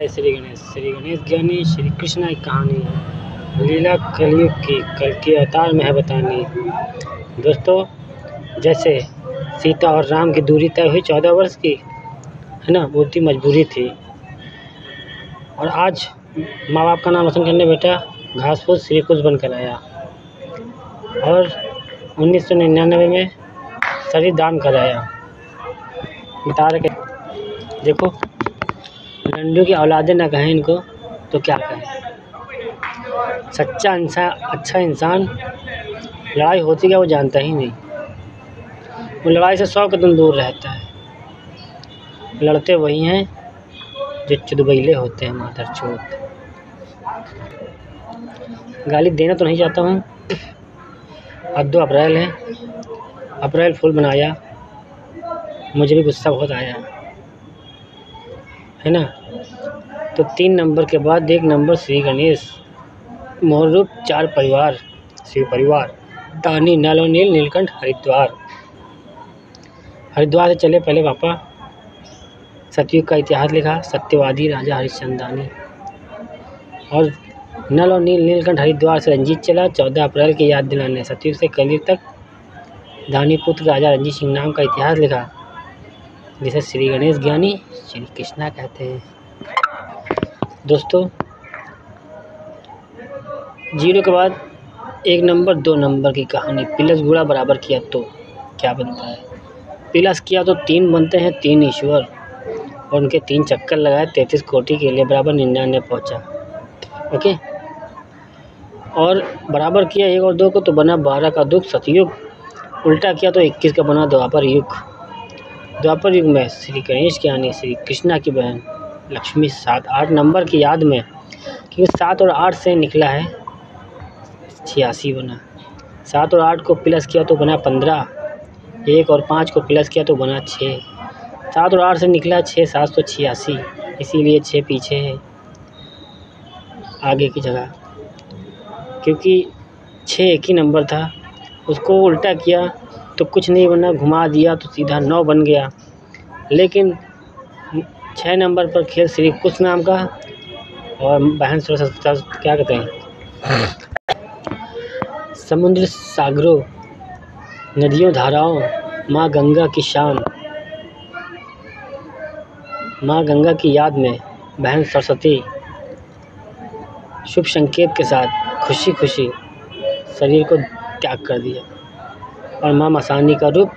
श्री गणेश ज्ञानी श्री कृष्ण की कहानी लीला कलयुग की कल के अवतार में है बतानी। दोस्तों, जैसे सीता और राम की दूरी तय हुई 14 वर्ष की, है ना, वो उतनी मजबूरी थी। और आज माँ बाप का नाम रोशन करने बेटा घास फूस श्री कुछ बनकर आया और 1999 में शरीर दान कराया। बता रहे देखो, लंडू की औलादे ना कहें इनको तो क्या कहें। सच्चा इंसान, अच्छा इंसान लड़ाई होती क्या वो जानता ही नहीं। वो लड़ाई से 100 कदम दूर रहता है। लड़ते वही हैं जो चुदबैले होते हैं। मादर चोत। गाली देना तो नहीं चाहता हूँ। अब 2 अप्रैल है, अप्रैल फूल बनाया, मुझे भी गुस्सा बहुत आया, है ना। तो 3 नंबर के बाद 1 नंबर श्री गणेश, मोहर रूप 4 परिवार, शिव परिवार, दानी नलोनील नीलकंठ हरिद्वार। हरिद्वार से चले पहले पापा, सतयुग का इतिहास लिखा सत्यवादी राजा हरिश्चंद्रानी। और नल और नीलकंठ हरिद्वार से रंजीत चला 14 अप्रैल की याद दिलाने। सतयुग से कलयुग तक दानी पुत्र राजा रंजीत सिंह नाम का इतिहास लिखा, जिसे श्री गणेश ज्ञानी श्री कृष्णा कहते हैं। दोस्तों, 0 के बाद 1 नंबर 2 नंबर की कहानी। प्लस गुणा बराबर किया तो क्या बनता है। प्लस किया तो 3 बनते हैं, 3 ईश्वर, और उनके 3 चक्कर लगाए 33 कोटि के लिए बराबर 99 पहुंचा। ओके। और बराबर किया 1 और 2 को तो बना 12 का दुख सतयुग। उल्टा किया तो 21 का बना द्वापर युग। द्वापर युग में श्री गणेश ज्ञानी श्री कृष्णा की बहन लक्ष्मी 7-8 नंबर की याद में, क्योंकि 7 और 8 से निकला है 86 बना। 7 और 8 को प्लस किया तो बना 15, 1 और 5 को प्लस किया तो बना 6। 7 और 8 से निकला 6, 786, इसीलिए 6 पीछे है आगे की जगह, क्योंकि 6 एक ही नंबर था। उसको उल्टा किया तो कुछ नहीं बना, घुमा दिया तो सीधा 9 बन गया। लेकिन 6 नंबर पर खेल श्री कुछ नाम का, और बहन क्या कहते हैं, समुद्र सागरों नदियों धाराओं, माँ गंगा की शान। माँ गंगा की याद में बहन सरस्वती शुभ संकेत के साथ खुशी खुशी शरीर को त्याग कर दिया, और माँ मसानी का रूप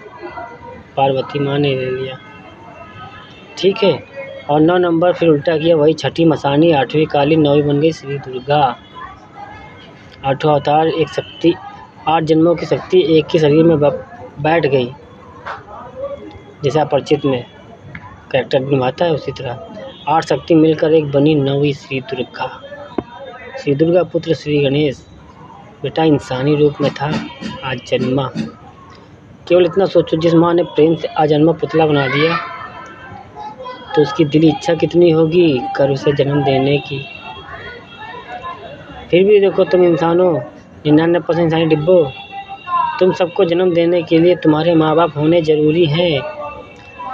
पार्वती माँ ने ले लिया। ठीक है। और 9 नंबर फिर उल्टा किया, वही छठी मसानी, 8वीं काली, 9वीं बन गई श्री दुर्गा। 8वां अवतार, एक शक्ति, 8 जन्मों की शक्ति एक ही शरीर में बैठ गई। जैसे अपरिचित में कैरेक्टर निभाता है, उसी तरह 8 शक्ति मिलकर एक बनी 9वीं श्री दुर्गा। श्री दुर्गा पुत्र श्री गणेश बेटा इंसानी रूप में था, आज जन्मा। केवल इतना सोचो, जिस माँ ने प्रेम से अजन्मा पुतला बना दिया, तो उसकी दिली इच्छा कितनी होगी कर उसे जन्म देने की। फिर भी देखो तुम इंसानों, 99% इंसानी डिब्बो, तुम सबको जन्म देने के लिए तुम्हारे माँ बाप होने ज़रूरी हैं।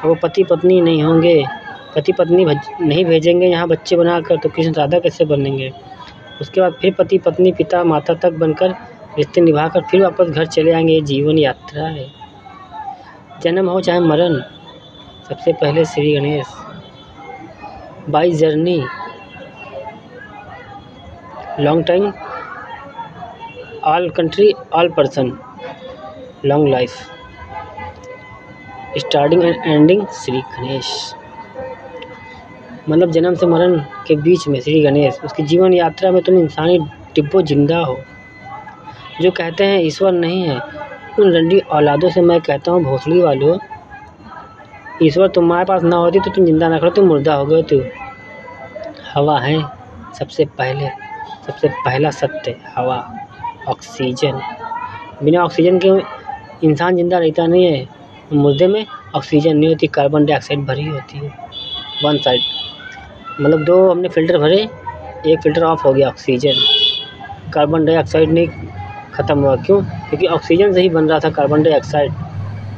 वो पति पत्नी नहीं होंगे, पति पत्नी नहीं भेजेंगे यहाँ बच्चे बनाकर, तो कृष्ण राधा कैसे बनेंगे। उसके बाद फिर पति पत्नी पिता माता तक बनकर रिश्ते निभाकर फिर वापस घर चले आएंगे। ये जीवन यात्रा है। जन्म हो चाहे मरण, सबसे पहले Shri Ganesh. By journey, long time, all country, all person, long life, starting and ending Shri Ganesh. मतलब जन्म से मरण के बीच में श्री गणेश। उसकी जीवन यात्रा में तुम इंसानी डिब्बो जिंदा हो। जो कहते हैं ईश्वर नहीं है, उन रंडी औलादों से मैं कहता हूँ, भोसड़ी वालों, ईश्वर तुम्हारे पास ना होती तो तुम जिंदा ना करो, तुम मुर्दा हो गए। तू हवा है सबसे पहला सत्य, हवा, ऑक्सीजन। बिना ऑक्सीजन के इंसान जिंदा रहता नहीं है। मुर्दे में ऑक्सीजन नहीं होती, कार्बन डाइऑक्साइड भरी होती है। 1 साइड, मतलब 2 हमने फ़िल्टर भरे, 1 फ़िल्टर ऑफ हो गया, ऑक्सीजन। कार्बन डाइऑक्साइड नहीं ख़त्म हुआ। क्यों? क्योंकि ऑक्सीजन से ही बन रहा था कार्बन डाइऑक्साइड,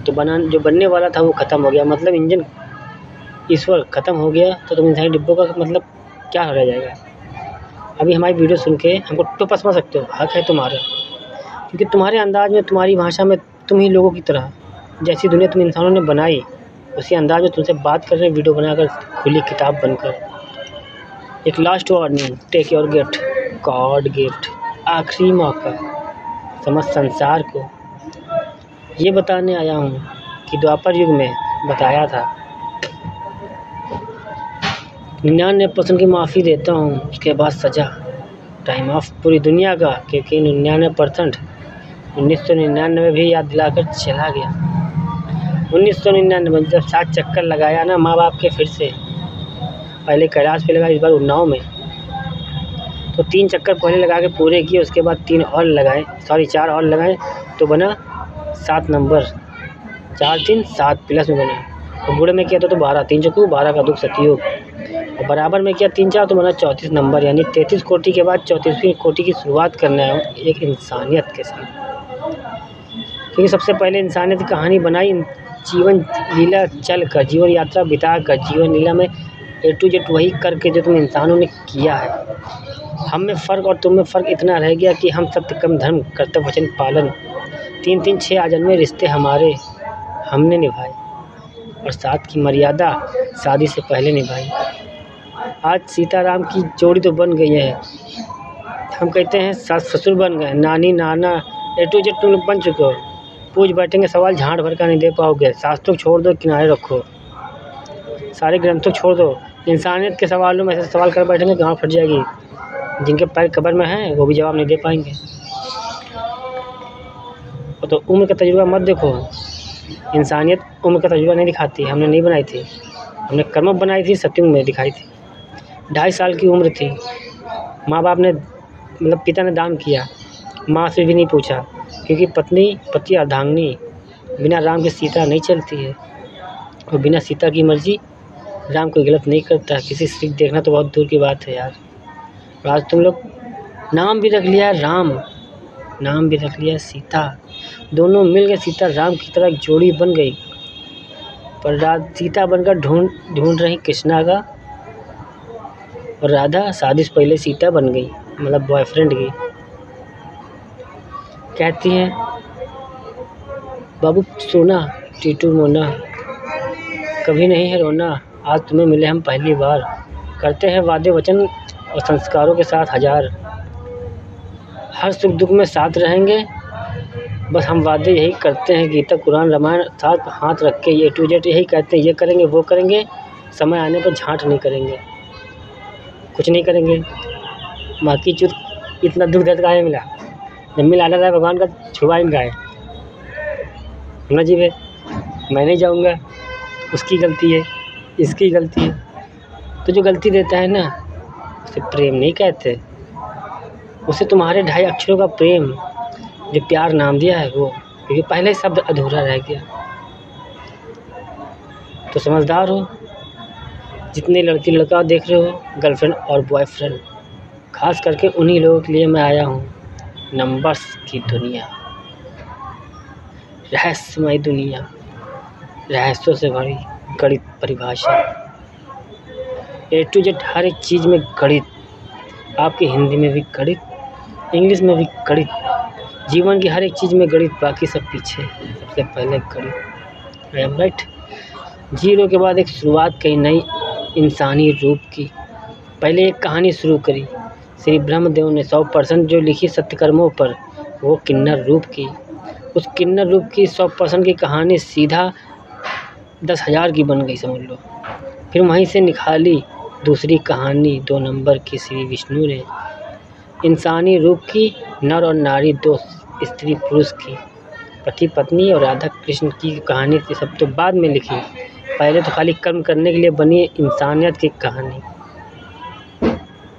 तो जो बनने वाला था वो ख़त्म हो गया। मतलब इंजन ईश्वर ख़त्म हो गया, तो तुम इंसानी डिब्बों का मतलब क्या रह जाएगा। अभी हमारी वीडियो सुन के हमको टोपा समझ सकते हो, हक है तुम्हारा, क्योंकि तुम्हारे अंदाज में, तुम्हारी भाषा में, तुम ही लोगों की तरह जैसी दुनिया तुम इंसानों ने बनाई, उसी अंदाज में तुमसे बात कर रहे हैं, वीडियो बनाकर, खुली किताब बनकर। एक last warning, take your gift, God gift, आखिरी मौका। समझ संसार को ये बताने आया हूँ कि द्वापर युग में बताया था 99% की माफ़ी देता हूँ, उसके बाद सज़ा, टाइम ऑफ पूरी दुनिया का, क्योंकि 99% 1999 भी याद दिलाकर चला गया। 1999 जब 7 चक्कर लगाया ना माँ बाप के, फिर से पहले कैलाश पे लगा, इस बार उन्नाव में, तो 3 चक्कर पहले लगा के पूरे किए, उसके बाद 4 और लगाए, तो बना 7 नंबर, 4 3 7 प्लस में बना। और गुणे में किया तो 12, 3 चक्कू 12 का दुख सतयुग, और बराबर में किया 3 4 तो बना 34 नंबर, यानी 33 कोटि के बाद 34वीं कोटि की शुरुआत करना है एक इंसानियत के साथ। क्योंकि सबसे पहले इंसानियत की कहानी बनाई जीवन लीला चल कर, जीवन यात्रा बिता कर, जीवन लीला में A to Z वही करके जो तुम इंसानों ने किया है। हम में फ़र्क और तुम में फ़र्क इतना रह गया कि हम सत्य कर्म धर्म कर्तव्य वचन पालन 3 6 आजन्मे रिश्ते हमारे हमने निभाए, और साथ की मर्यादा शादी से पहले निभाई। आज सीताराम की जोड़ी तो बन गई है, हम कहते हैं सास ससुर बन गए, नानी नाना A to Z तुम लोग बन चुके हो। पूछ बैठेंगे सवाल झाड़ भर का नहीं दे पाओगे, शास्त्रों छोड़ दो, किनारे रखो, सारे ग्रंथों छोड़ दो, इंसानियत के सवालों में ऐसे सवाल कर बैठेंगे गाँव फट जाएगी। जिनके पैर कब्र में हैं वो भी जवाब नहीं दे पाएंगे। तो उम्र का तजुर्बा मत देखो, इंसानियत उम्र का तजुर्बा नहीं दिखाती, हमने नहीं बनाई थी, हमने कर्म बनाई थी, सत्युग में दिखाई थी। 2.5 साल की उम्र थी, माँ बाप ने पिता ने दान किया, माँ से भी नहीं पूछा, क्योंकि पति अर्धांगिनी, बिना राम के सीता नहीं चलती है, और बिना सीता की मर्जी राम कोई गलत नहीं करता। किसी सीख देखना तो बहुत दूर की बात है यार। और आज तुम लोग नाम भी रख लिया राम, नाम भी रख लिया सीता, दोनों मिल गए सीता राम की तरह जोड़ी बन गई। पर सीता बनकर ढूंढ रही कृष्णा का, और राधा शादी से पहले सीता बन गई, मतलब बॉयफ्रेंड की। कहती हैं बाबू सोना टीटू मोना, कभी नहीं है रोना, आज तुम्हें मिले हम पहली बार, करते हैं वादे वचन और संस्कारों के साथ हजार, हर सुख दुख में साथ रहेंगे, बस हम वादे यही करते हैं, गीता कुरान रामायण साथ हाथ रख के A to Z यही कहते हैं, ये करेंगे वो करेंगे, समय आने पर झांट नहीं करेंगे, कुछ नहीं करेंगे। बाकी चुत इतना दुख दर्द काहे मिला, जब मिला रहा है भगवान का छुआ ही गाय ना जी, मैं नहीं जाऊँगा, उसकी गलती है, इसकी गलती है। तो जो गलती देता है ना उसे प्रेम नहीं कहते, उसे तुम्हारे 2.5 अक्षरों का प्रेम जो प्यार नाम दिया है वो, क्योंकि पहले शब्द अधूरा रह गया। तो समझदार हो, जितने लड़की लड़का देख रहे हो, गर्लफ्रेंड और बॉयफ्रेंड, खास करके उन्हीं लोगों के लिए मैं आया हूँ। नंबर्स की दुनिया, रहस्यमय दुनिया, रहस्यों से भरी गणित परिभाषा, A to Z हर एक चीज़ में गणित, आपकी हिंदी में भी गणित, इंग्लिश में भी गणित, जीवन की हर एक चीज़ में गणित, बाकी सब पीछे, सबसे पहले गणित। I am right. 0 के बाद एक शुरुआत कई नई इंसानी रूप की। पहले एक कहानी शुरू करी श्री ब्रह्मदेव ने 100% जो लिखी सत्यकर्मों पर, वो किन्नर रूप की। उस किन्नर रूप की 100% की कहानी सीधा 10,000 की बन गई समझ लो। फिर वहीं से निकाली दूसरी कहानी 2 नंबर की श्री विष्णु ने, इंसानी रूप की, नर और नारी 2 स्त्री पुरुष की, पति पत्नी और राधा कृष्ण की कहानी थी, सब तो बाद में लिखी। पहले तो खाली कर्म करने के लिए बनी इंसानियत की कहानी।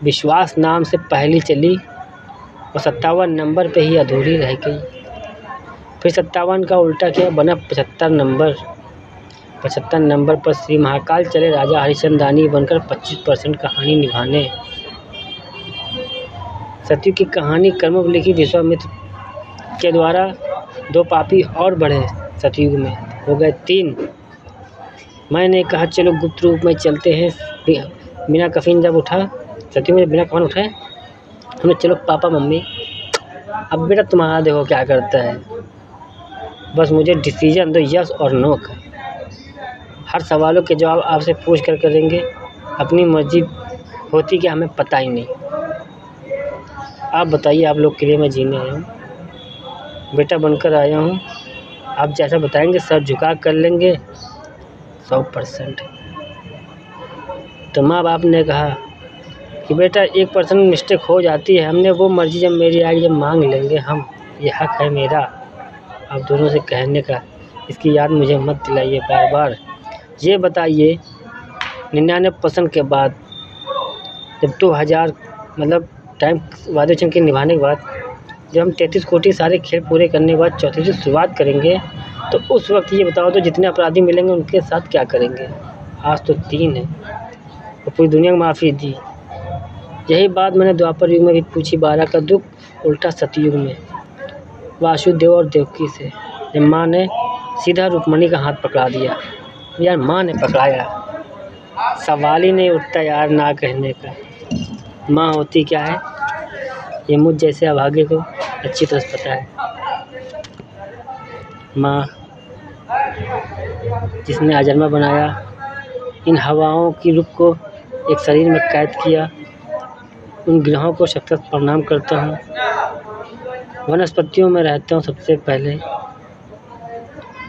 विश्वास नाम से पहली चली और 57 नंबर पे ही अधूरी रह गई। फिर 57 का उल्टा किया, बना 75 नंबर। 75 नंबर पर श्री महाकाल चले राजा हरिचंदानी बनकर 25% कहानी निभाने। सतयुग की कहानी कर्म पर लिखी विश्वामित्र के द्वारा। 2 पापी और बढ़े सतयुग में, हो गए 3। मैंने कहा चलो गुप्त रूप में चलते हैं बिना कफ़ीन जब उठा, सत्यु में बिना कफ़न उठाए हमने, चलो पापा मम्मी अब बेटा तुम्हारा देखो क्या करता है, बस मुझे डिसीजन दो यस और नो का। हर सवालों के जवाब आपसे पूछ कर करेंगे, अपनी मर्जी होती कि हमें पता ही नहीं। आप बताइए, आप लोग के लिए मैं जीने आया हूँ, बेटा बनकर आया हूँ। आप जैसा बताएंगे सर झुका कर लेंगे 100%। तो माँ बाप ने कहा कि बेटा 1% मिस्टेक हो जाती है, हमने वो मर्जी जब मेरी आएगी जब मांग लेंगे हम, ये हक है मेरा आप दोनों से कहने का, इसकी याद मुझे मत दिलाइए बार बार। ये बताइए 99% के बाद जब 2000 मतलब टाइम वादे वचन के निभाने के बाद जब हम 33 कोटि सारे खेल पूरे करने के बाद चौथी से शुरुआत करेंगे, तो उस वक्त ये बताओ तो जितने अपराधी मिलेंगे उनके साथ क्या करेंगे। आज तो 3 है तो पूरी दुनिया को माफ़ी दी। यही बात मैंने द्वापर युग में भी पूछी 12 का दुख उल्टा सतयुग में वासुदेव और देवकी से, जब माँ ने सीधा रुक्मणी का हाथ पकड़ा दिया। यार माँ ने पकड़ाया, सवाल ही नहीं उठता यार ना कहने का। माँ होती क्या है ये मुझ जैसे अभागे को अच्छी तरह पता है। माँ जिसने अजन्मा बनाया, इन हवाओं की रुख को एक शरीर में कैद किया, उन ग्रहों को सख्त प्रणाम करता हूँ। वनस्पतियों में रहता हूँ सबसे पहले,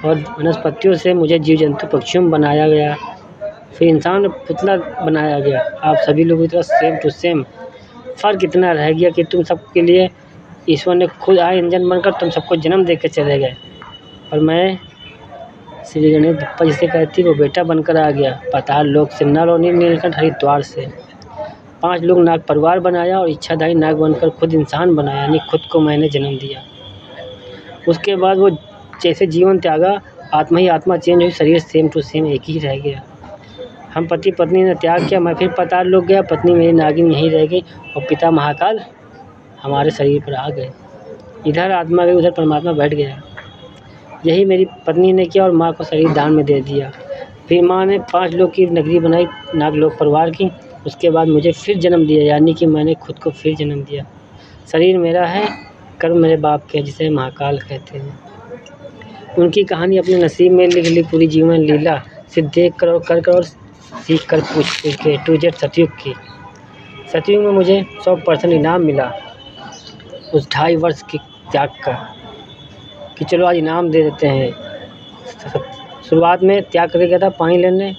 और वनस्पतियों से मुझे जीव जंतु पक्षियों में बनाया गया, फिर इंसान में पुतला बनाया गया। आप सभी लोगों की तरह सेम टू सेम। फ़र्क इतना रह गया कि तुम सबके लिए ईश्वर ने खुद आए इंजन बनकर तुम सबको जन्म दे के चले गए, और मैं श्री गणेश बप्पा जिसे कहती वो बेटा बनकर आ गया पाताल लोक से, नर और नीलकंठ हरिद्वार से। 5 लोग नाग परिवार बनाया और इच्छाधारी नाग बनकर खुद इंसान बनाया, यानी खुद को मैंने जन्म दिया। उसके बाद वो जैसे जीवन त्यागा, आत्मा ही आत्मा चेंज हुई, शरीर सेम टू सेम एक ही रह गया। हम पति पत्नी ने त्याग किया, मैं फिर पाताल लोक गया, पत्नी मेरी नागिन यहीं रह गई, और पिता महाकाल हमारे शरीर पर आ गए। इधर आत्मा गई उधर परमात्मा बैठ गया। यही मेरी पत्नी ने किया और माँ को शरीर दान में दे दिया। फिर माँ ने 5 लोग की नगरी बनाई नागलोक परिवार की। उसके बाद मुझे फिर जन्म दिया, यानी कि मैंने खुद को फिर जन्म दिया। शरीर मेरा है, कर्म मेरे बाप के, जिसे महाकाल कहते हैं। उनकी कहानी अपने नसीब में लिख ली पूरी जीवन लीला, सिर्फ देख कर और कर कर और सीख कर पूछ के टू जेड सतयुग की। सतयुग में मुझे 100% इनाम मिला उस 2.5 वर्ष की त्याग का, कि चलो आज इनाम दे देते हैं। शुरुआत में त्याग करके गया था पानी लेने,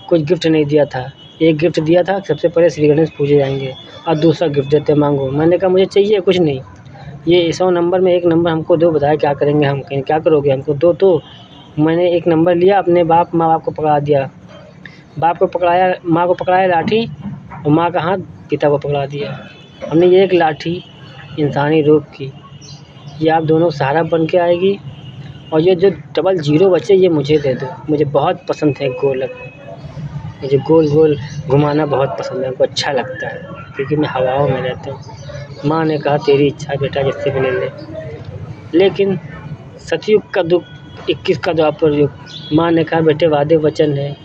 कुछ गिफ्ट नहीं दिया था। एक गिफ्ट दिया था, सबसे पहले श्री गणेश पूजे जाएंगे, और दूसरा गिफ्ट देते मांगो। मैंने कहा मुझे चाहिए कुछ नहीं, ये 100 नंबर में 1 नंबर हमको दो, बताया क्या करेंगे हम, कहीं क्या करोगे हमको दो। तो मैंने 1 नंबर लिया, अपने माँ बाप को पकड़ा दिया। बाप को पकड़ाया, माँ को पकड़ाया लाठी, और माँ का हाथ पिता को पकड़ा दिया। हमने ये एक लाठी इंसानी रूप की, ये आप दोनों सहारा बन के आएगी, और ये जो डबल 0 बचे ये मुझे दे दो। मुझे बहुत पसंद है गोलक, मुझे गोल गोल घुमाना बहुत पसंद है, हमको अच्छा लगता है क्योंकि मैं हवाओं में रहता हूँ। माँ ने कहा तेरी इच्छा बेटा जिससे भी ले ले। लेकिन सतयुग का दुख 21 का द्वापर युग। माँ ने कहा बेटे वादे वचन है,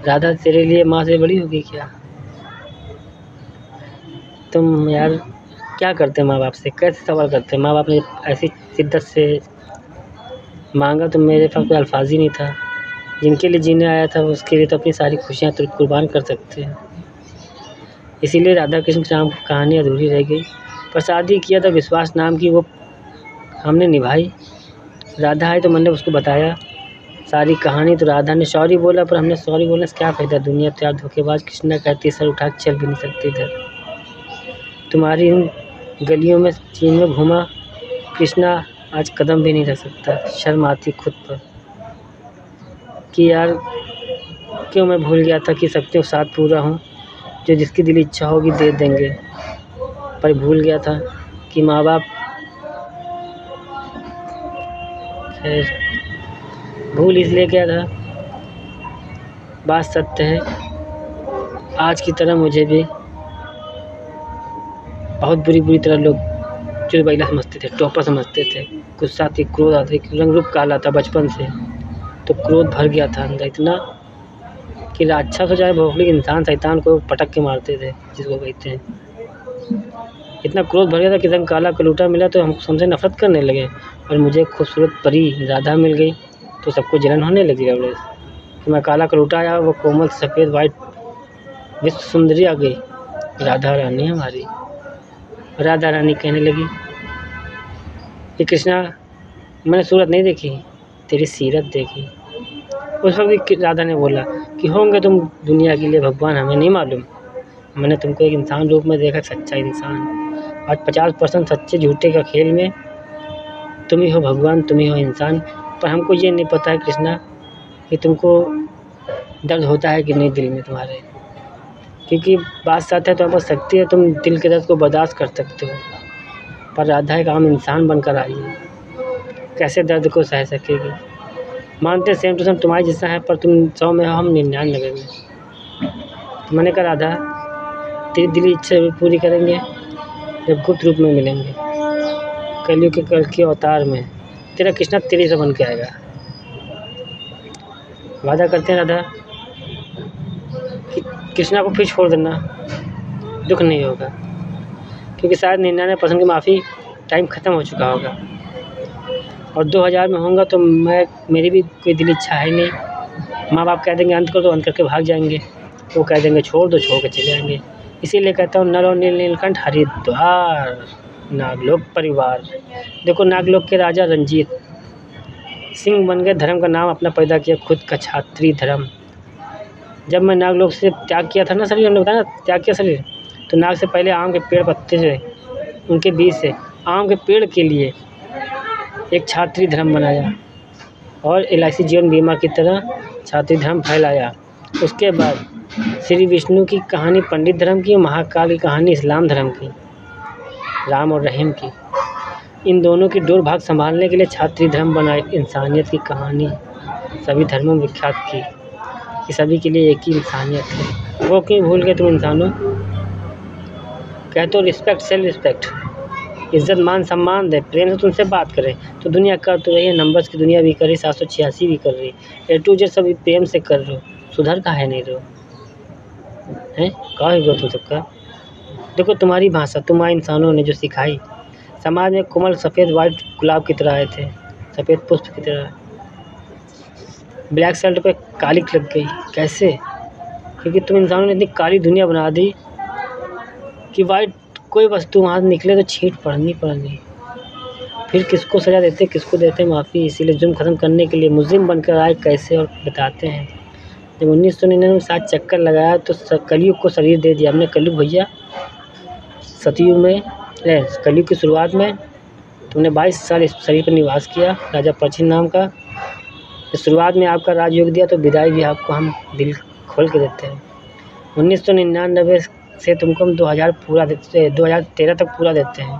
राधा तेरे लिए माँ से बड़ी होगी क्या। तुम यार क्या करते माँ बाप से, कैसे सवाल करते। माँ बाप ने ऐसी शिद्दत से मांगा तो मेरे पास कोई अल्फाज ही नहीं था। जिनके लिए जीने आया था उसके लिए तो अपनी सारी खुशियाँ तो कुर्बान कर सकते हैं। इसीलिए राधा कृष्ण राम की कहानी अधूरी रह गई। पर शादी किया था विश्वास नाम की, वो हमने निभाई। राधा है तो मैंने उसको बताया सारी कहानी, तो राधा ने सॉरी बोला, पर हमने सॉरी बोलने से क्या फ़ायदा, दुनिया तो यार धोखेबाज। कृष्णा कहती सर उठा के चल भी नहीं सकती इधर, तुम्हारी इन गलियों में चीन में घूमा कृष्णा आज कदम भी नहीं रख सकता। शर्म आती खुद पर कि यार क्यों मैं भूल गया था कि सबके साथ पूरा हूँ, जो जिसकी दिल इच्छा होगी दे देंगे। पर भूल गया था कि माँ बाप, खैर भूल इसलिए गया था, बात सत्य है। आज की तरह मुझे भी बहुत बुरी तरह लोग चुलबैला समझते थे, टॉपर समझते थे, गुस्सा थी, क्रोध आता था, रंग रूप काला था बचपन से, तो क्रोध भर गया था अंदर इतना कि राक्षस हो चाहे भौगोलिक इंसान शैतान को पटक के मारते थे, जिसको कहते हैं। इतना क्रोध भर गया था कि रंग काला कलूटा मिला तो हम हमसे नफरत करने लगे, और मुझे खूबसूरत परी राधा मिल गई तो सबको जलन होने लगी। रवड़े कि मैं काला कलूटा आया, वो कोमल सफ़ेद वाइट विश्व सुंदरी आ गई, राधा रानी हमारी। राधा रानी कहने लगी कि कृष्णा, मैंने सूरत नहीं देखी, तेरी सीरत देखी। उस वक्त भी राधा ने बोला कि होंगे तुम दुनिया के लिए भगवान, हमें नहीं मालूम, मैंने तुमको एक इंसान रूप में देखा, सच्चा इंसान। आज 50% सच्चे झूठे का खेल में तुम ही हो भगवान, तुम ही हो इंसान। पर हमको ये नहीं पता है कृष्णा कि तुमको दर्द होता है कि नहीं दिल में तुम्हारे, क्योंकि बात सच है, तुम्हारे पास शक्ति है, तुम दिल के दर्द को बर्दाश्त कर सकते हो। पर राधा एक आम इंसान बनकर आई है, कैसे दर्द को सह सकेगी। मानते सेम टू सेम तुम्हारे जैसा है, पर तुम 100 में हो, हम 99 में। तो मैंने कहा राधा, तेरी दिली इच्छा पूरी करेंगे जब गुप्त रूप में मिलेंगे, कलयुग के कल के अवतार में तेरा कृष्णा तेरे से बन के आएगा। वादा करते हैं राधा कि कृष्णा को फिर छोड़ देना, दुख नहीं होगा, क्योंकि शायद 99% की माफ़ी टाइम ख़त्म हो चुका होगा, और 2000 में होऊंगा तो मेरी भी कोई दिल इच्छा है नहीं। माँ बाप कह देंगे अंत कर दो, अंत करके भाग जाएंगे, वो कह देंगे छोड़ दो, छोड़ के चले जाएंगे। इसीलिए कहता हूँ नल और नीलकंठ हरिद्वार, नागलोक परिवार। देखो नागलोक के राजा रंजीत सिंह बन गए, धर्म का नाम अपना पैदा किया, खुद का क्षत्रिय धर्म। जब मैं नागलोक से त्याग किया था ना शरीर, हमने बताया ना त्याग किया शरीर, तो नाग से पहले आम के पेड़ पत्ते से, उनके बीज से आम के पेड़ के लिए एक क्षत्रिय धर्म बनाया, और LIC जीवन बीमा की तरह क्षत्रिय धर्म फैलाया। उसके बाद श्री विष्णु की कहानी पंडित धर्म की, महाकाल की कहानी इस्लाम धर्म की, राम और रहीम की। इन दोनों की डोर भाग संभालने के लिए क्षत्रिय धर्म बनाए। इंसानियत की कहानी सभी धर्मों में विख्यात की कि सभी के लिए एक ही इंसानियत है। वो क्यों भूल गए तुम इंसानों? कहते हो रिस्पेक्ट, सेल्फ रिस्पेक्ट, इज्जत मान सम्मान दे, प्रेम से तुमसे बात करे तो दुनिया कर तो रही है, नंबर्स की दुनिया भी कर रही, 786 भी कर रही, A to Z सभी प्रेम से कर रहे हो, सुधर का है नहीं रहो हैं, कहा है तुम सबका। देखो तुम्हारी भाषा तुम्हारे इंसानों ने जो सिखाई, समाज में कोमल सफ़ेद वाइट गुलाब की तरह आए थे, सफ़ेद पुष्प की तरह। ब्लैक शर्ट पे काली लग गई, कैसे? क्योंकि तुम इंसानों ने इतनी काली दुनिया बना दी कि वाइट कोई वस्तु वहाँ निकले तो छींट पड़नी। फिर किसको सज़ा देते, किसको देते माफ़ी। इसीलिए जुर्म ख़त्म करने के लिए मुज़्रिम बनकर आए कैसे, और बताते हैं। जब 1999 में 7 चक्कर लगाया तो कलयुग को शरीर दे दिया हमने। कलयुग भैया, सतयुग में कलयुग की शुरुआत में तुमने 22 साल इस शरीर पर निवास किया, राजा परीक्षित नाम का। शुरुआत में आपका राजयोग दिया, तो विदाई भी आपको हम दिल खोल के देते हैं। 1999 से तुमको हम 2013 तक पूरा देते हैं,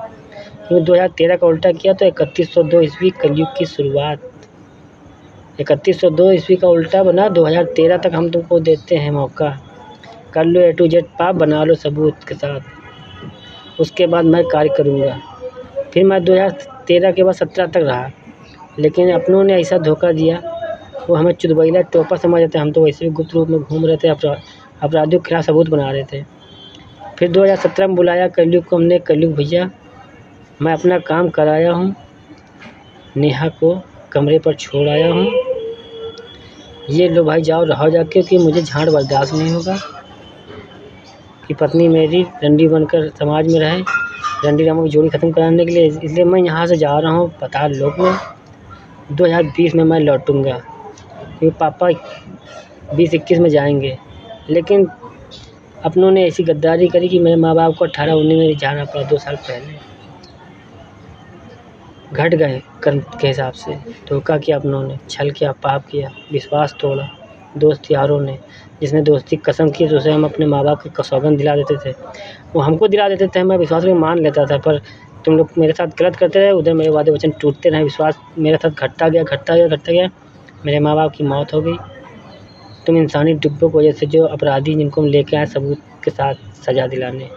क्योंकि 2013 का उल्टा किया तो 3102 ईस्वी कलयुग की शुरुआत, 3102 ईस्वी का उल्टा बना 2013 तक हम तुमको देते हैं मौका। कर लो A to Z पाप, बना लो सबूत के साथ, उसके बाद मैं कार्य करूँगा। फिर मैं 2013 के बाद 17 तक रहा, लेकिन अपनों ने ऐसा धोखा दिया, वो हमें चुदबैला टोपा समझ रहे थे। हम तो वैसे भी गुप्त रूप में घूम रहे थे, अपराधियों के खिलाफ सबूत बना रहे थे। फिर 2017 में बुलाया कलयुग को हमने। कलयुग भैया, मैं अपना काम कराया हूँ, नेहा को कमरे पर छोड़ आया हूँ। ये लो भाई, जाओ रहो जाके, क्योंकि मुझे झाड़ बर्दाश्त नहीं होगा कि पत्नी मेरी रंडी बनकर समाज में रहे, रंडी रामों की जोड़ी ख़त्म कराने के लिए। इसलिए मैं यहाँ से जा रहा हूँ पाताल लोक में। 2020 में मैं लौटूँगा, क्योंकि पापा 2021 में जाएंगे। लेकिन अपनों ने ऐसी गद्दारी करी कि मेरे माँ बाप को 18-19 में जाना पड़ा, 2 साल पहले। घट गए कर्म के हिसाब से, धोखा किया अपनों ने, छल किया, पाप किया, विश्वास तोड़ा दोस्त यारों ने। जिसने दोस्ती कसम की तो उसे हम अपने माँ बाप की सौगंध दिला देते थे, वो हमको दिला देते थे, मैं विश्वास में मान लेता था। पर तुम लोग मेरे साथ गलत करते रहे, उधर मेरे वादे वचन टूटते रहे, विश्वास मेरे साथ घटता गया। मेरे माँ बाप की मौत हो गई। तुम इंसानी डिब्बों की वजह से, जो अपराधी जिनको हम लेके आए सबूत के साथ सज़ा दिलाने,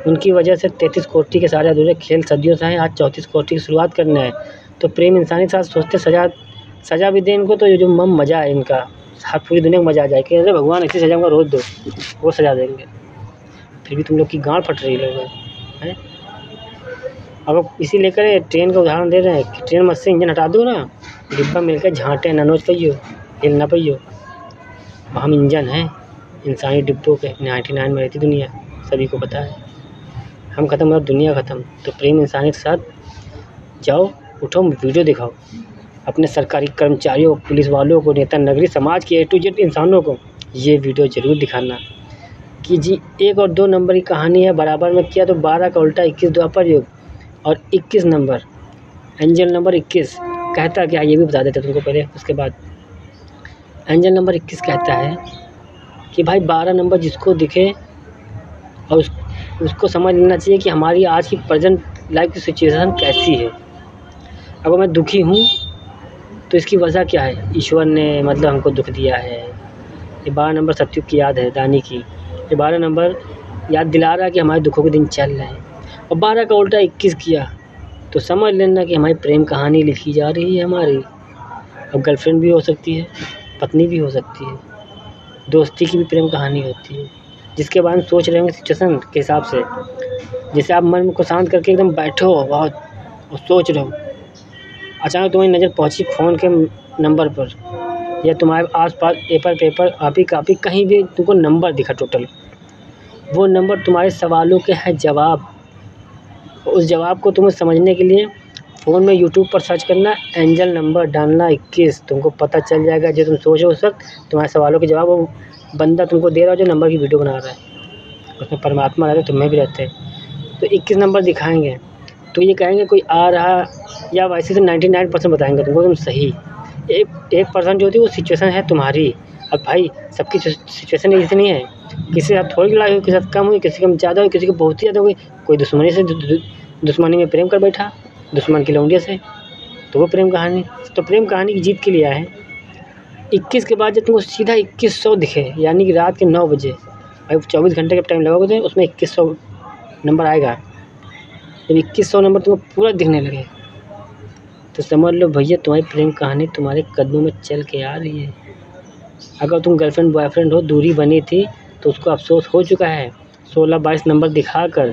उनकी वजह से 33 कोटि के सारे अधूरे खेल सदियों से हैं। आज 34 कोटि की शुरुआत करना है, तो प्रेम इंसानी के साथ सोचते सज़ा भी दे इनको, तो जो मज़ा है इनका हर पूरी दुनिया को मज़ा आ जाए कि अरे भगवान ऐसे सजाऊँगा रोज़ दो, वो सजा देंगे। फिर भी तुम लोग की गाँड फट रही लोग हैं। अब इसी लेकर ट्रेन का उदाहरण दे रहे हैं कि ट्रेन में से इंजन हटा दो ना, डिब्बा मिलकर झाँटे ना नोच पाइयो, हिल ना पाइयो। हम इंजन हैं इंसानी डिब्बों के, 99 में रहती दुनिया, सभी को पता है। हम ख़त्म और दुनिया ख़त्म। तो प्रेम इंसानियत के साथ जाओ, उठो, वीडियो दिखाओ अपने सरकारी कर्मचारियों, पुलिस वालों को, नेता, नगरी, समाज के A to Z इंसानों को ये वीडियो ज़रूर दिखाना कि जी 1 और 2 नंबर की कहानी है, बराबर में किया तो 12 का उल्टा 21 द्वापर युग, और 21 नंबर, एंजल नंबर 21 कहता क्या, ये भी बता देते तुमको पहले। उसके बाद एंजल नंबर 21 कहता है कि भाई 12 नंबर जिसको दिखे और उसको समझ लेना चाहिए कि हमारी आज की प्रेजेंट लाइफ की सिचुएशन कैसी है। अगर मैं दुखी हूँ तो इसकी वजह क्या है, ईश्वर ने मतलब हमको दुख दिया है। ये 12 नंबर सतयुग की याद है, दानी की। ये 12 नंबर याद दिला रहा है कि हमारे दुखों के दिन चल रहे हैं। और 12 का उल्टा 21 किया तो समझ लेना कि हमारी प्रेम कहानी लिखी जा रही है हमारी। अब गर्लफ्रेंड भी हो सकती है, पत्नी भी हो सकती है, दोस्ती की भी प्रेम कहानी होती है, जिसके बारे में सोच रहे होंगे सिचुएशन के हिसाब से। जैसे आप मन को शांत करके एकदम बैठे हो बहुत और सोच रहे हो, अचानक तुम्हारी नज़र पहुंची फ़ोन के नंबर पर, या तुम्हारे आसपास पेपर कापी कहीं भी तुमको नंबर दिखा टोटल। वो नंबर तुम्हारे सवालों के हैं जवाब। उस जवाब को तुम्हें समझने के लिए फ़ोन में यूट्यूब पर सर्च करना, एंजल नंबर डालना 21, तुमको पता चल जाएगा जो तुम सोचो उस वक्त तुम्हारे सवालों के जवाब वो बंदा तुमको दे रहा है जो नंबर की वीडियो बना रहा है। उसमें परमात्मा रहते, तुम्हें भी रहते हैं। तो 21 नंबर दिखाएंगे तो ये कहेंगे कोई आ रहा, या वैसे तो 99% बताएंगे तुमको तुम सही। 1% जो होती है वो सिचुएशन है तुम्हारी। अब भाई सबकी सिचुएशन ऐसी नहीं है, किसी के साथ थोड़ी लड़ाई हुई, किसी के साथ कम हुई, किसी की ज़्यादा हुई, किसी की बहुत ही ज़्यादा हुई। कोई दुश्मनी से दुश्मनी में प्रेम कर बैठा दुश्मन की लौंडिया से, तो वो प्रेम कहानी। तो प्रेम कहानी की जीत के लिए आया है। 21 के बाद जब तुमको सीधा 2100 दिखे, यानी कि रात के 9 बजे, भाई 24 घंटे का टाइम लगोगे तो उसमें 2100 नंबर आएगा। जब 2100 नंबर तुमको पूरा दिखने लगे तो समझ लो भैया तुम्हारी प्रेम कहानी तुम्हारे कदमों में चल के आ रही है। अगर तुम गर्लफ्रेंड बॉयफ्रेंड हो, दूरी बनी थी तो उसको अफसोस हो चुका है। 16-22 नंबर दिखाकर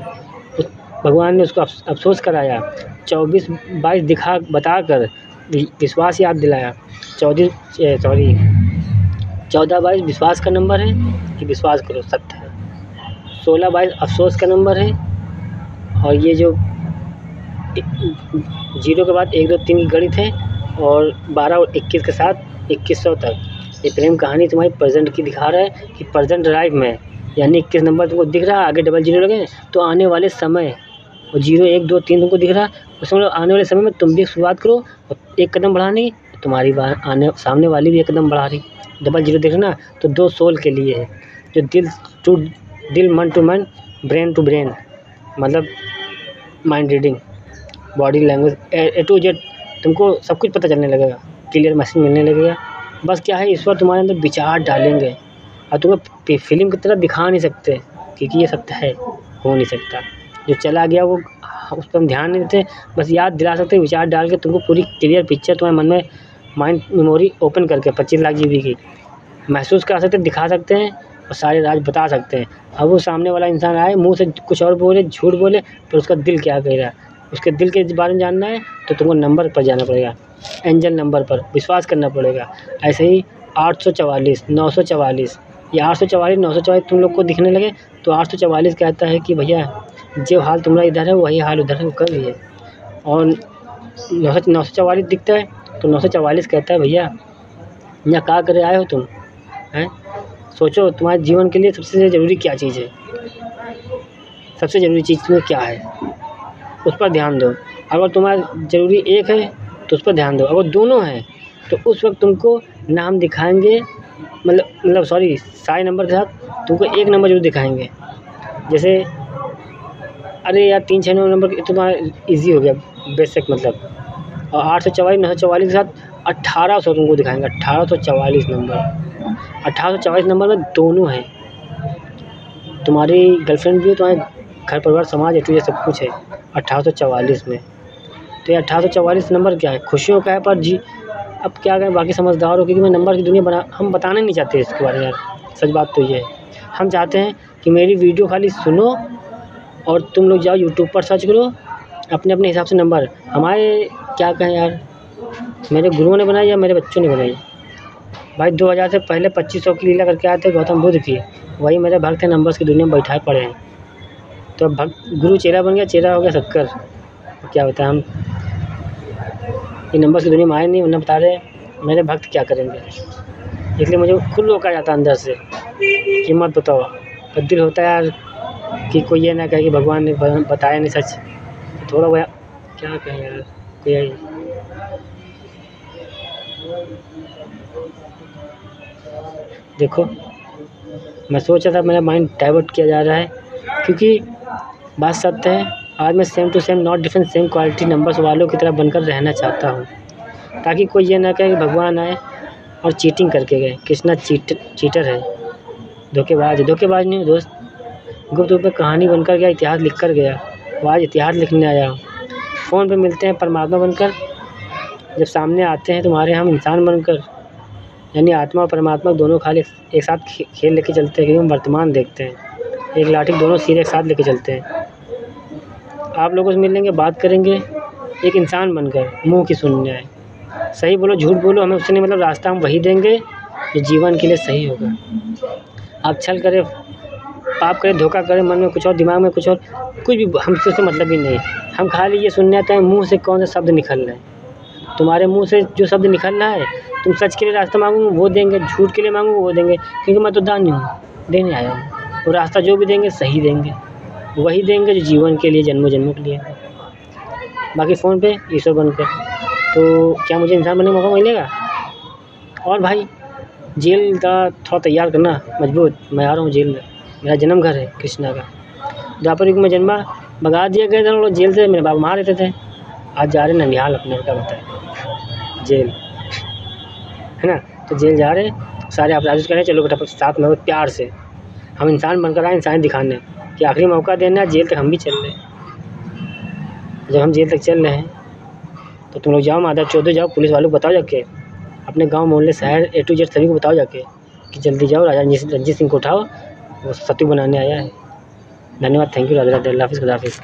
भगवान ने उसको अफसोस कराया। 24-22 बताकर विश्वास याद दिलाया। 14-22 विश्वास का नंबर है कि विश्वास करो सत्य है। 16-22 अफसोस का नंबर है। और ये जो 0 के बाद 1 2 3 की गणित है, और 12 और 21 के साथ 2100 तक। ये प्रेम कहानी तुम्हारी प्रेजेंट की दिखा रहा है कि प्रेजेंट लाइफ में, यानी 21 नंबर तुमको दिख रहा है, आगे डबल 0 लगे तो आने वाले समय, और 0 1 2 3 तुमको दिख रहा है, उसमें आने वाले समय में तुम भी शुरुआत करो और एक कदम बढ़ाने, तुम्हारी सामने वाली भी एक कदम बढ़ा रही। डबल 0 दिख रहा ना, तो 2 सोल के लिए है, जो दिल मन टू मन, ब्रेन टू ब्रेन, मतलब mind reading, body language, A to Z तुमको सब कुछ पता चलने लगेगा, क्लियर मैसेज मिलने लगेगा। बस क्या है, ईश्वर तुम्हारे अंदर विचार डालेंगे और तुम्हें फिल्म की तरह दिखा नहीं सकते, क्योंकि ये सत्य है, हो नहीं सकता। जो चला गया वो उस पर हम ध्यान नहीं देते, बस याद दिला सकते विचार डाल के तुमको पूरी क्लियर पिक्चर तुम्हारे मन में, माइंड मेमोरी ओपन करके 25 लाख GB की महसूस करा सकते, दिखा सकते हैं और सारे राज बता सकते हैं। अब वो सामने वाला इंसान आए, मुँह से कुछ और बोले, झूठ बोले, पर उसका दिल क्या कह रहा है, उसके दिल के बारे में जानना है तो तुमको नंबर पर जाना पड़ेगा, एंजल नंबर पर विश्वास करना पड़ेगा। ऐसे ही 844 944, ये 844 944 तुम लोग को दिखने लगे तो 844 कहता है कि भैया जो हाल तुम्हारा इधर है वही हाल उधर है, वो कर है। और 944 दिखता है तो 944 कहता है भैया यहाँ क्या करे आए हो तुम हैं, सोचो तुम्हारे जीवन के लिए सबसे ज़रूरी क्या चीज़ है, सबसे ज़रूरी चीज़ तुम्हें क्या है, उस पर ध्यान दो। अगर तुम्हारा ज़रूरी एक है तो उस पर ध्यान दो, अगर दोनों हैं तो उस वक्त तुमको नाम दिखाएंगे, मतलब सारे नंबर के साथ तुमको एक नंबर जरूर दिखाएंगे। जैसे अरे यार 3 6 9 नंबर तो तुम्हारा ईजी हो गया बेसिक, मतलब। और 844 944 के साथ 1800 तुमको दिखाएंगे, 1844 नंबर। 1844 नंबर में दोनों हैं, तुम्हारी गर्लफ्रेंड भी है, तुम्हारे घर परिवार समाज है, सब कुछ है 1844 में। तो ये 1844 नंबर क्या है, खुशियों का है, पर अब क्या करें, बाकी समझदार हो, क्योंकि मैं नंबर की दुनिया हम बताना नहीं चाहते इसके बारे में यार। सच बात तो ये है, हम चाहते हैं कि मेरी वीडियो खाली सुनो और तुम लोग जाओ यूट्यूब पर सर्च करो अपने अपने हिसाब से नंबर। हमारे क्या कहें यार, मेरे गुरुओं ने बनाई या मेरे बच्चों ने बनाई भाई। 2000 से पहले 2500 की लीला करके आए थे गौतम बुद्ध की, वही मेरे भक्त हैं, नंबर्स की दुनिया में बैठाए पड़े हैं। तो अब भक्त गुरु चेला बन गया, चेला हो गया शक्कर। क्या होता है, हम ये नंबर्स की दुनिया में आए नहीं, उन्हें बता रहे मेरे भक्त क्या करेंगे। इसलिए मुझे खुद रोका जाता अंदर से कि मत बताओ। पर दिल होता है यार कि कोई ये ना कहे कि भगवान ने बताया नहीं सच, तो थोड़ा बहुत क्या कहें यार। कोई देखो, मैं सोच रहा था मेरा माइंड डाइवर्ट किया जा रहा है, क्योंकि बात सत्य है। आज मैं same to same not different same quality numbers वालों की तरह बनकर रहना चाहता हूँ, ताकि कोई ये ना कहे कि भगवान आए और चीटिंग करके गए। कृष्णा चीटर है, धोखेबाज है। धोखेबाज नहीं हूँ दोस्त, गुप्त रूप में कहानी बनकर गया, इतिहास लिख कर गया। वो आज इतिहास लिखने आया हूँ। फ़ोन पे मिलते हैं परमात्मा बनकर, जब सामने आते हैं तुम्हारे हम इंसान बनकर। यानी आत्मा और परमात्मा दोनों खाली एक साथ खेल लेके चलते हैं, क्योंकि हम वर्तमान देखते हैं। एक लाठी दोनों सिर एक साथ लेके चलते हैं। आप लोगों से मिलेंगे, बात करेंगे एक इंसान बनकर, मुँह की सुनने आए। सही बोलो झूठ बोलो, हमें उससे नहीं मतलब, रास्ता हम वही देंगे जो जीवन के लिए सही होगा। आप छल करें, पाप करें, धोखा करें, मन में कुछ और दिमाग में कुछ और, कुछ भी हमसे उससे मतलब ही नहीं। हम खाली ये सुनने आते हैं मुँह से कौन से शब्द निकल रहे हैं। तुम्हारे मुँह से जो शब्द निकल रहा है, तुम सच के लिए रास्ता मांगो वो देंगे, झूठ के लिए मांगो वो देंगे, क्योंकि मैं तो दानी हूँ, देने आया हूँ। वो रास्ता जो भी देंगे सही देंगे, वही देंगे जो जीवन के लिए, जन्मों जन्मों के लिए। बाकी फ़ोन पे ईश्वर बनकर, तो क्या मुझे इंसान बनने का मौका मिलेगा? और भाई जेल का थोड़ा तैयार करना मजबूत, मैं आ रहा हूँ जेल में। मेरा जन्म घर है कृष्णा का, द्वापर युग में जन्मा, भगा दिए गए थे लोग जेल से, मेरे बाबा वहाँ रहते थे। आज जा रहे ननिहाल अपने, क्या बताए, जेल है ना। तो जेल जा रहे सारे अपराधी कह रहे चलो बेटा साथ में प्यार से, हम इंसान बनकर आए, इंसान दिखाने कि आखिरी मौका देना। जेल तक हम भी चल रहे हैं। जब हम जेल तक चल रहे हैं तो तुम लोग जाओ माधव चौधरी जाओ, पुलिस वालों को बताओ जाके, अपने गांव मोहल्ले शहर A to Z सभी को बताओ जाके कि जल्दी जाओ, राजा रंजीत सिंह को उठाओ, वो सत्तू बनाने आया है। धन्यवाद, थैंक यू, राधे राधे, अल्लाह हाफ़िज़, खुदा हाफ़िज़।